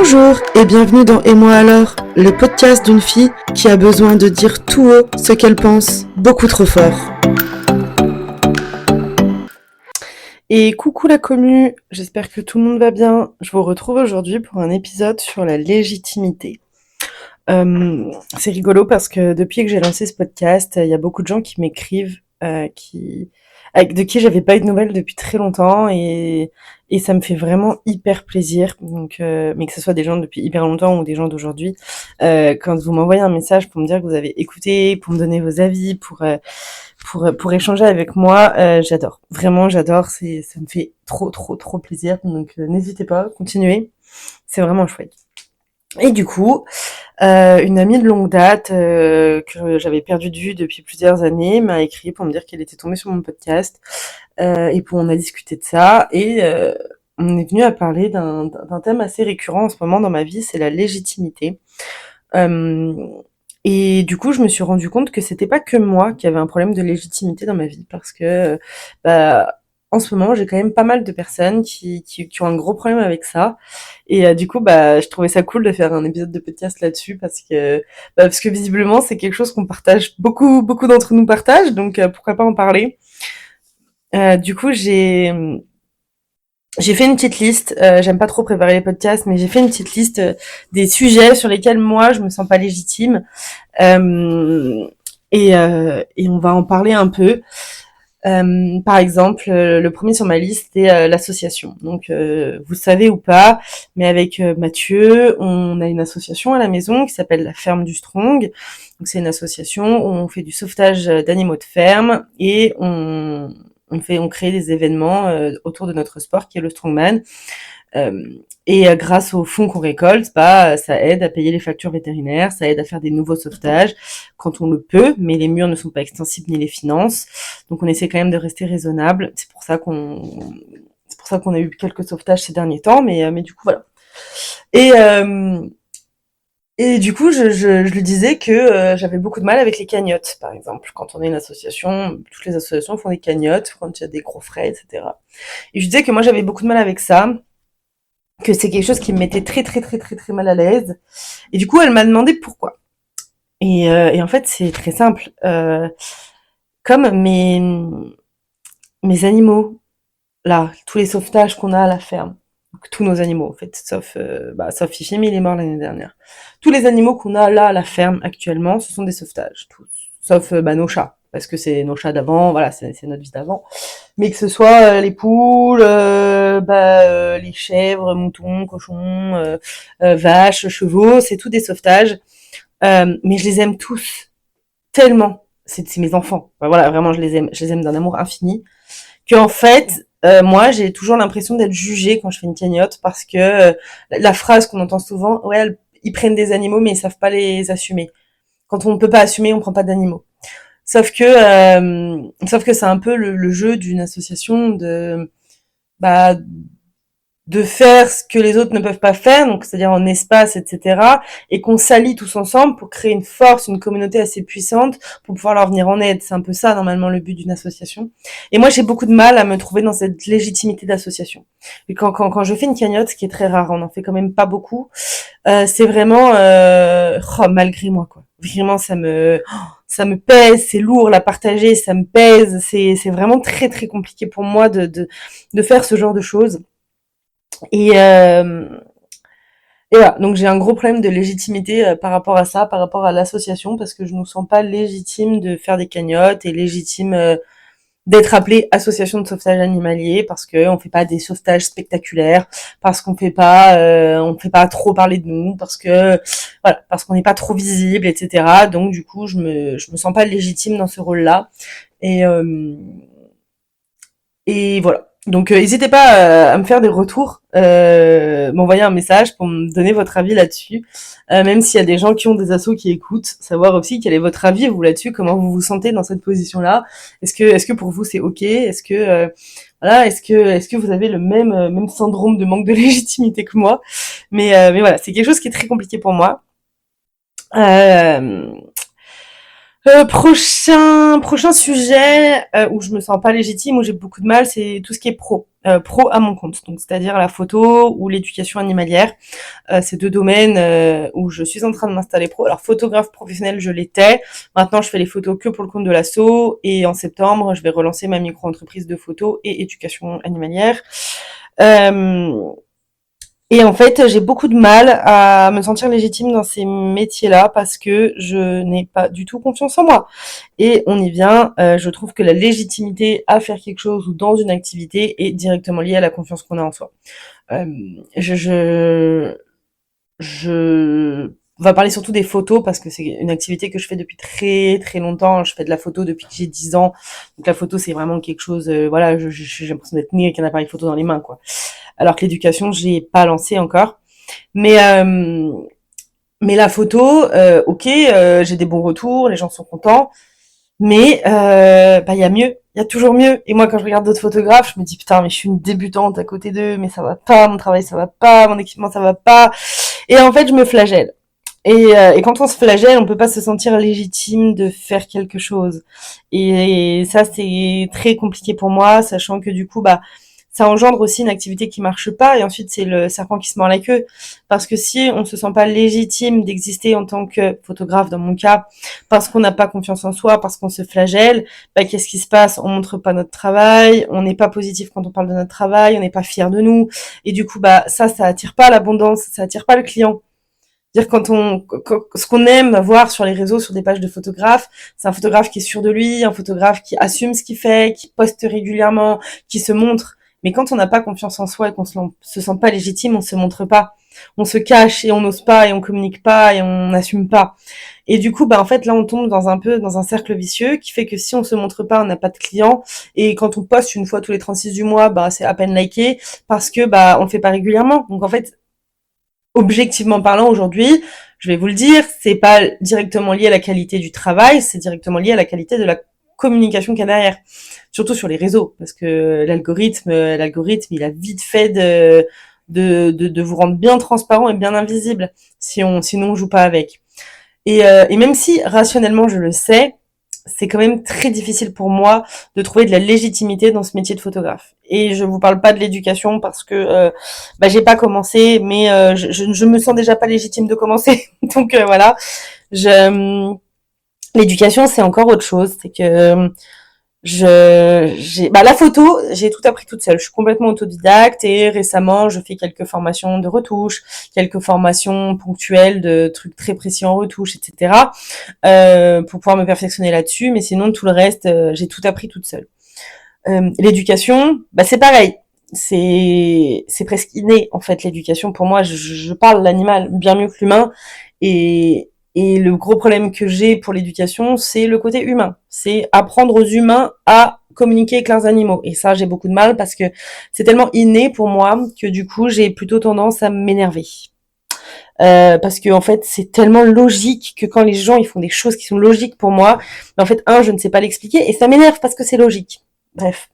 Bonjour et bienvenue dans Et moi alors, le podcast d'une fille qui a besoin de dire tout haut ce qu'elle pense, beaucoup trop fort. Et coucou la commu, j'espère que tout le monde va bien. Je vous retrouve aujourd'hui pour un épisode sur la légitimité. C'est rigolo parce que depuis que j'ai lancé ce podcast, il y a beaucoup de gens qui m'écrivent, de qui j'avais pas eu de nouvelles depuis très longtemps et ça me fait vraiment hyper plaisir. Donc, mais que ce soit des gens depuis hyper longtemps ou des gens d'aujourd'hui, quand vous m'envoyez un message pour me dire que vous avez écouté, pour me donner vos avis, pour échanger avec moi, j'adore. Vraiment, j'adore. Ça me fait trop plaisir. Donc, n'hésitez pas, continuez. C'est vraiment chouette. Et du coup, une amie de longue date que j'avais perdue de vue depuis plusieurs années m'a écrit pour me dire qu'elle était tombée sur mon podcast et on a discuté de ça et on est venu à parler d'un thème assez récurrent en ce moment dans ma vie, c'est la légitimité. Et du coup, je me suis rendu compte que c'était pas que moi qui avait un problème de légitimité dans ma vie parce que en ce moment, j'ai quand même pas mal de personnes qui ont un gros problème avec ça. Et du coup, je trouvais ça cool de faire un épisode de podcast là-dessus parce que visiblement, c'est quelque chose qu'on partage, beaucoup d'entre nous partagent, donc pourquoi pas en parler. Du coup, j'ai fait une petite liste, j'aime pas trop préparer les podcasts, mais j'ai fait une petite liste des sujets sur lesquels moi, je me sens pas légitime. Et on va en parler un peu. Par exemple, le premier sur ma liste, c'est l'association. Donc, vous savez ou pas, mais avec Mathieu, on a une association à la maison qui s'appelle la Ferme du Strong. Donc, c'est une association où on fait du sauvetage d'animaux de ferme et on crée des événements autour de notre sport qui est le Strongman. Grâce aux fonds qu'on récolte, ça aide à payer les factures vétérinaires, ça aide à faire des nouveaux sauvetages quand on le peut, mais les murs ne sont pas extensibles ni les finances. Donc on essaie quand même de rester raisonnable. C'est pour ça qu'on a eu quelques sauvetages ces derniers temps, mais du coup voilà. Et du coup, je lui disais que j'avais beaucoup de mal avec les cagnottes, par exemple. Quand on est une association, toutes les associations font des cagnottes quand il y a des gros frais, etc. Et je disais que moi j'avais beaucoup de mal avec ça, que c'est quelque chose qui me mettait très mal à l'aise. Et du coup, elle m'a demandé pourquoi. Et en fait, c'est très simple. Comme mes animaux, là, tous les sauvetages qu'on a à la ferme, donc tous nos animaux, en fait, sauf Fifi, mais il est mort l'année dernière. Tous les animaux qu'on a là à la ferme actuellement, ce sont des sauvetages, tous. Sauf nos chats, parce que c'est nos chats d'avant, voilà, c'est notre vie d'avant. Mais que ce soit les poules, les chèvres, moutons, cochons, vaches, chevaux, c'est tout des sauvetages. Mais je les aime tous tellement. C'est mes enfants. Voilà, vraiment, je les aime d'un amour infini. Qu'en fait, moi, j'ai toujours l'impression d'être jugée quand je fais une cagnotte parce que la phrase qu'on entend souvent, ouais, ils prennent des animaux mais ils savent pas les assumer. Quand on ne peut pas assumer, on prend pas d'animaux. Sauf que c'est un peu le jeu d'une association bah, de faire ce que les autres ne peuvent pas faire, donc c'est-à-dire en espace, etc., et qu'on s'allie tous ensemble pour créer une force, une communauté assez puissante pour pouvoir leur venir en aide. C'est un peu ça, normalement, le but d'une association. Et moi, j'ai beaucoup de mal à me trouver dans cette légitimité d'association. Et quand je fais une cagnotte, ce qui est très rare, on en fait quand même pas beaucoup, c'est vraiment malgré moi, quoi. Vraiment, ça me pèse, c'est lourd, la partager, ça me pèse, c'est vraiment très compliqué pour moi de faire ce genre de choses. Et voilà, donc j'ai un gros problème de légitimité par rapport à ça, par rapport à l'association, parce que je ne me sens pas légitime de faire des cagnottes et légitime d'être appelée association de sauvetage animalier, parce que on fait pas des sauvetages spectaculaires, parce qu'on fait pas trop parler de nous, parce qu'on n'est pas trop visible, etc. Donc du coup, je me sens pas légitime dans ce rôle-là. Et voilà. Donc n'hésitez pas à me faire des retours, m'envoyer un message pour me donner votre avis là-dessus. Même s'il y a des gens qui ont des assos qui écoutent, savoir aussi quel est votre avis vous là-dessus, comment vous vous sentez dans cette position-là. Est-ce que pour vous c'est ok? Est-ce que vous avez le même syndrome de manque de légitimité que moi? Mais voilà, c'est quelque chose qui est très compliqué pour moi. Prochain sujet où je me sens pas légitime, où j'ai beaucoup de mal, c'est tout ce qui est pro à mon compte, donc c'est-à-dire la photo ou l'éducation animalière. C'est deux domaines où je suis en train de m'installer pro. Alors photographe professionnel, je l'étais. Maintenant, je fais les photos que pour le compte de l'asso. Et en septembre, je vais relancer ma micro-entreprise de photos et éducation animalière. Euh, et en fait, j'ai beaucoup de mal à me sentir légitime dans ces métiers-là parce que je n'ai pas du tout confiance en moi. Et on y vient, je trouve que la légitimité à faire quelque chose ou dans une activité est directement liée à la confiance qu'on a en soi. Euh, je on va parler surtout des photos parce que c'est une activité que je fais depuis très très longtemps. Je fais de la photo depuis que j'ai 10 ans. Donc la photo, c'est vraiment quelque chose, voilà, j'ai l'impression d'être née avec un appareil photo dans les mains, quoi. Alors que l'éducation, j'ai pas lancé encore. Mais euh, mais la photo, ok, j'ai des bons retours, les gens sont contents. Mais bah il y a mieux, il y a toujours mieux. Et moi, quand je regarde d'autres photographes, je me dis putain, mais je suis une débutante à côté d'eux, mais ça va pas, mon travail ça va pas, mon équipement ça va pas. Et en fait, je me flagelle. Et quand on se flagelle, on peut pas se sentir légitime de faire quelque chose. Et ça, c'est très compliqué pour moi, sachant que du coup, bah, ça engendre aussi une activité qui marche pas. Et ensuite, c'est le serpent qui se mord la queue. Parce que si on se sent pas légitime d'exister en tant que photographe, dans mon cas, parce qu'on n'a pas confiance en soi, parce qu'on se flagelle, bah, qu'est-ce qui se passe? On montre pas notre travail, on n'est pas positif quand on parle de notre travail, on n'est pas fier de nous. Et du coup, bah, ça attire pas l'abondance, ça attire pas le client. Dire ce qu'on aime voir sur les réseaux, sur des pages de photographes, c'est un photographe qui est sûr de lui, un photographe qui assume ce qu'il fait, qui poste régulièrement, qui se montre. Mais quand on n'a pas confiance en soi et qu'on se sent pas légitime, on se montre pas. On se cache et on n'ose pas et on communique pas et on n'assume pas. Et du coup, bah, en fait, là, on tombe dans un cercle vicieux qui fait que si on se montre pas, on n'a pas de clients. Et quand on poste une fois tous les 36 du mois, bah, c'est à peine liké parce que, bah, on le fait pas régulièrement. Donc, en fait, objectivement parlant, aujourd'hui, je vais vous le dire, c'est pas directement lié à la qualité du travail, c'est directement lié à la qualité de la communication qu'il y a derrière. Surtout sur les réseaux, parce que l'algorithme, il a vite fait de vous rendre bien transparent et bien invisible sinon on joue pas avec. Et même si rationnellement je le sais, c'est quand même très difficile pour moi de trouver de la légitimité dans ce métier de photographe. Et je vous parle pas de l'éducation parce que bah, j'ai pas commencé, mais je me sens déjà pas légitime de commencer. Donc voilà, je l'éducation c'est encore autre chose. C'est que la photo, j'ai tout appris toute seule. Je suis complètement autodidacte et récemment, je fais quelques formations de retouche, quelques formations ponctuelles de trucs très précis en retouche, etc. Pour pouvoir me perfectionner là-dessus. Mais sinon, tout le reste, j'ai tout appris toute seule. L'éducation, bah c'est pareil. C'est presque inné en fait l'éducation. Pour moi, je parle l'animal bien mieux que l'humain et le gros problème que j'ai pour l'éducation, c'est le côté humain. C'est apprendre aux humains à communiquer avec leurs animaux. Et ça, j'ai beaucoup de mal parce que c'est tellement inné pour moi que du coup, j'ai plutôt tendance à m'énerver. Parce que en fait, c'est tellement logique que quand les gens ils font des choses qui sont logiques pour moi, mais en fait, je ne sais pas l'expliquer et ça m'énerve parce que c'est logique. Bref.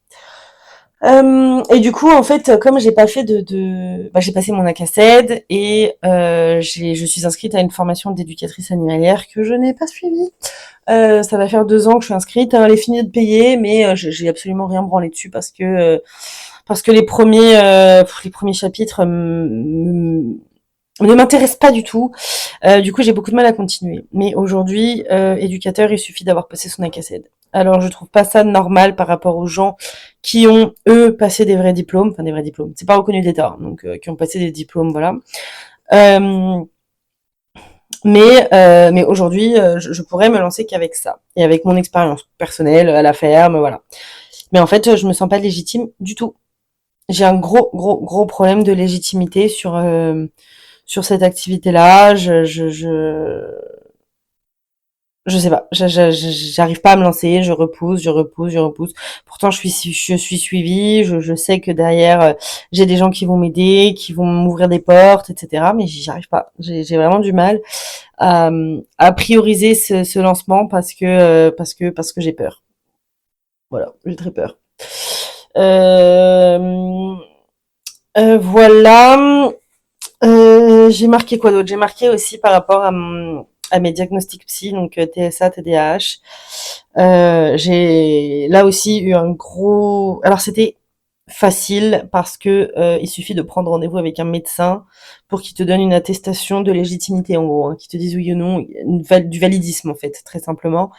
Et du coup, en fait, comme j'ai pas fait bah, j'ai passé mon ACACED et je suis inscrite à une formation d'éducatrice animalière que je n'ai pas suivie. Ça va faire 2 ans que je suis inscrite. Elle est finie de payer, mais j'ai absolument rien branlé dessus parce que les premiers chapitres ne m'intéressent pas du tout. Du coup, j'ai beaucoup de mal à continuer. Mais aujourd'hui, éducateur, il suffit d'avoir passé son ACACED. Alors, je trouve pas ça normal par rapport aux gens qui ont, eux, passé des vrais diplômes. Enfin, des vrais diplômes. C'est pas reconnu d'État, hein, donc qui ont passé des diplômes, voilà. Euh, mais aujourd'hui, je pourrais me lancer qu'avec ça. Et avec mon expérience personnelle à la ferme, voilà. Mais en fait, je me sens pas légitime du tout. J'ai un gros, gros, gros problème de légitimité sur cette activité-là. Je sais pas, j'arrive pas à me lancer, je repousse. Pourtant, je suis suivie, je sais que derrière, j'ai des gens qui vont m'aider, qui vont m'ouvrir des portes, etc. Mais j'y arrive pas. J'ai vraiment du mal à prioriser ce lancement parce que j'ai peur. Voilà, j'ai très peur. Euh, voilà. J'ai marqué quoi d'autre? J'ai marqué aussi par rapport à mes diagnostics psy, donc TSA, TDAH. J'ai là aussi eu un gros... Alors c'était facile parce que il suffit de prendre rendez-vous avec un médecin pour qu'il te donne une attestation de légitimité, en gros, hein, qu'il te dise oui ou non, du validisme en fait, très simplement.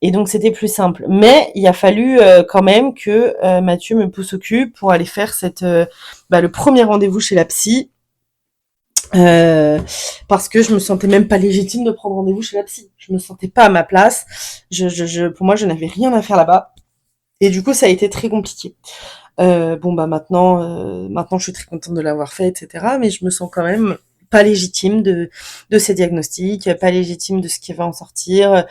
Et donc c'était plus simple. Mais il a fallu quand même que Mathieu me pousse au cul pour aller faire le premier rendez-vous chez la psy. Parce que je me sentais même pas légitime de prendre rendez-vous chez la psy. Je me sentais pas à ma place. Pour moi, je n'avais rien à faire là-bas. Et du coup, ça a été très compliqué. Maintenant, je suis très contente de l'avoir fait, etc. Mais je me sens quand même pas légitime de ces diagnostics, pas légitime de ce qui va en sortir.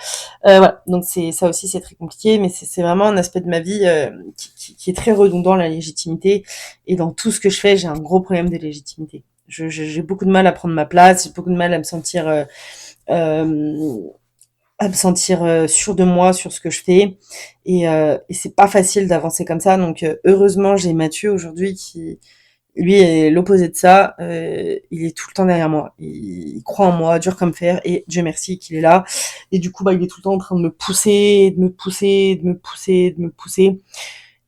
Voilà. Donc ça aussi, c'est très compliqué, mais c'est vraiment un aspect de ma vie qui est très redondant, la légitimité. Et dans tout ce que je fais, j'ai un gros problème de légitimité. J'ai beaucoup de mal à prendre ma place, j'ai beaucoup de mal euh, à me sentir sûre de moi sur ce que je fais. Et c'est pas facile d'avancer comme ça. Donc heureusement, j'ai Mathieu aujourd'hui qui, lui, est l'opposé de ça. Il est tout le temps derrière moi. Il croit en moi, dur comme fer. Et Dieu merci qu'il est là. Et du coup, il est tout le temps en train de me pousser, de me pousser, de me pousser, de me pousser.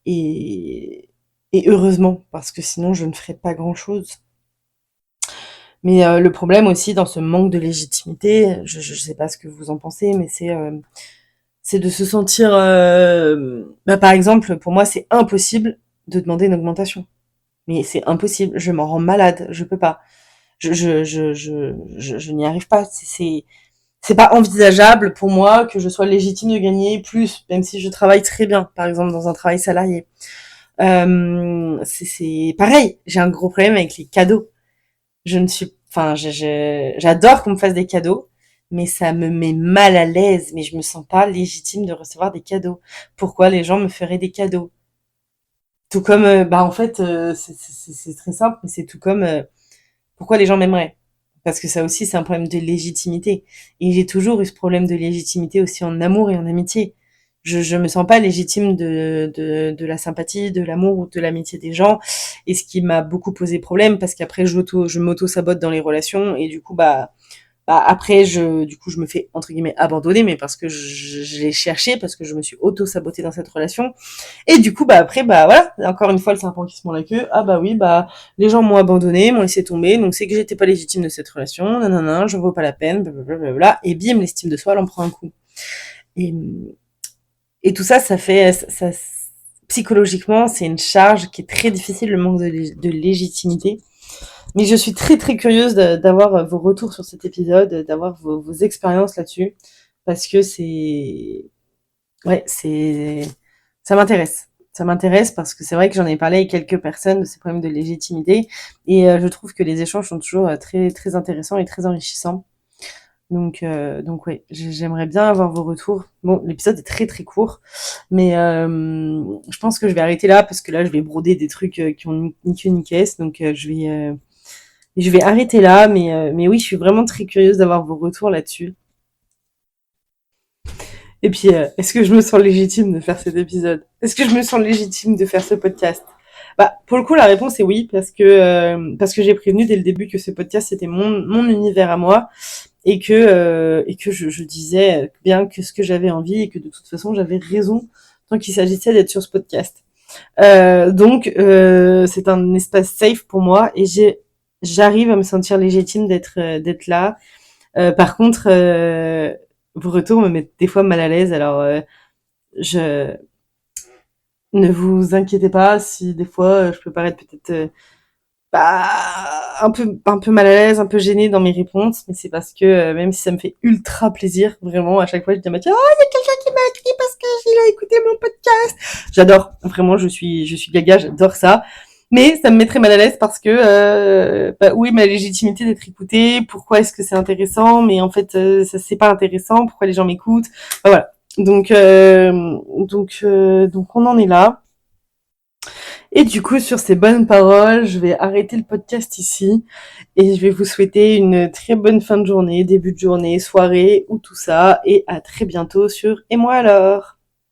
Et, et heureusement, parce que sinon, je ne ferais pas grand-chose. Mais le problème aussi dans ce manque de légitimité, je sais pas ce que vous en pensez, mais c'est de se sentir... par exemple, pour moi, c'est impossible de demander une augmentation. Mais c'est impossible, je m'en rends malade, je peux pas. Je n'y arrive pas. C'est pas envisageable pour moi que je sois légitime de gagner plus, même si je travaille très bien, par exemple dans un travail salarié. C'est pareil, j'ai un gros problème avec les cadeaux. J'adore qu'on me fasse des cadeaux, mais ça me met mal à l'aise, mais je me sens pas légitime de recevoir des cadeaux. Pourquoi les gens me feraient des cadeaux? Tout comme, en fait, c'est très simple, mais c'est tout comme, pourquoi les gens m'aimeraient? Parce que ça aussi, c'est un problème de légitimité. Et j'ai toujours eu ce problème de légitimité aussi en amour et en amitié. Je me sens pas légitime de la sympathie, de l'amour ou de l'amitié des gens. Et ce qui m'a beaucoup posé problème, parce qu'après, je m'auto-sabote dans les relations. Et du coup, après, du coup, je me fais, entre guillemets, abandonner, mais parce que je l'ai cherché, parce que je me suis auto-sabotée dans cette relation. Et du coup, après, voilà, encore une fois, le serpent qui se mord la queue. Ah oui, les gens m'ont abandonné, m'ont laissé tomber, donc c'est que j'étais pas légitime de cette relation, nanana, je vaux pas la peine, blablabla, et bim, l'estime de soi, elle en prend un coup. Et, et tout ça, psychologiquement, c'est une charge qui est très difficile, le manque de légitimité. Mais je suis très très curieuse d'avoir vos retours sur cet épisode, d'avoir vos expériences là-dessus, parce que ça m'intéresse. Ça m'intéresse parce que c'est vrai que j'en ai parlé avec quelques personnes de ces problèmes de légitimité, et je trouve que les échanges sont toujours très très intéressants et très enrichissants. Donc ouais, j'aimerais bien avoir vos retours. Bon, l'épisode est très très court, mais je pense que je vais arrêter là parce que là je vais broder des trucs qui ont ni queue ni caisse, donc je vais arrêter là, mais oui, je suis vraiment très curieuse d'avoir vos retours là-dessus. Et puis, est-ce que je me sens légitime de faire cet épisode? Est-ce que je me sens légitime de faire ce podcast? Pour le coup, la réponse est oui, parce que j'ai prévenu dès le début que ce podcast c'était mon univers à moi, et que je disais bien que ce que j'avais envie, et que de toute façon j'avais raison tant qu'il s'agissait d'être sur ce podcast. C'est un espace safe pour moi, et j'arrive à me sentir légitime d'être là. Par contre, vos retours me mettent des fois mal à l'aise, alors je ne vous inquiétez pas si des fois je peux paraître peut-être bah, un peu mal à l'aise, un peu gênée dans mes réponses, mais c'est parce que même si ça me fait ultra plaisir, vraiment, à chaque fois, je dis à Mathieu, oh, il y a quelqu'un qui m'a écrit parce qu'il a écouté mon podcast. J'adore, vraiment, je suis gaga, j'adore ça. Mais ça me mettrait mal à l'aise parce que, oui, ma légitimité d'être écoutée, pourquoi est-ce que c'est intéressant, mais en fait, ça c'est pas intéressant, pourquoi les gens m'écoutent, voilà. Donc on en est là. Et du coup, sur ces bonnes paroles, je vais arrêter le podcast ici, et je vais vous souhaiter une très bonne fin de journée, début de journée, soirée ou tout ça, et à très bientôt sur Et moi alors.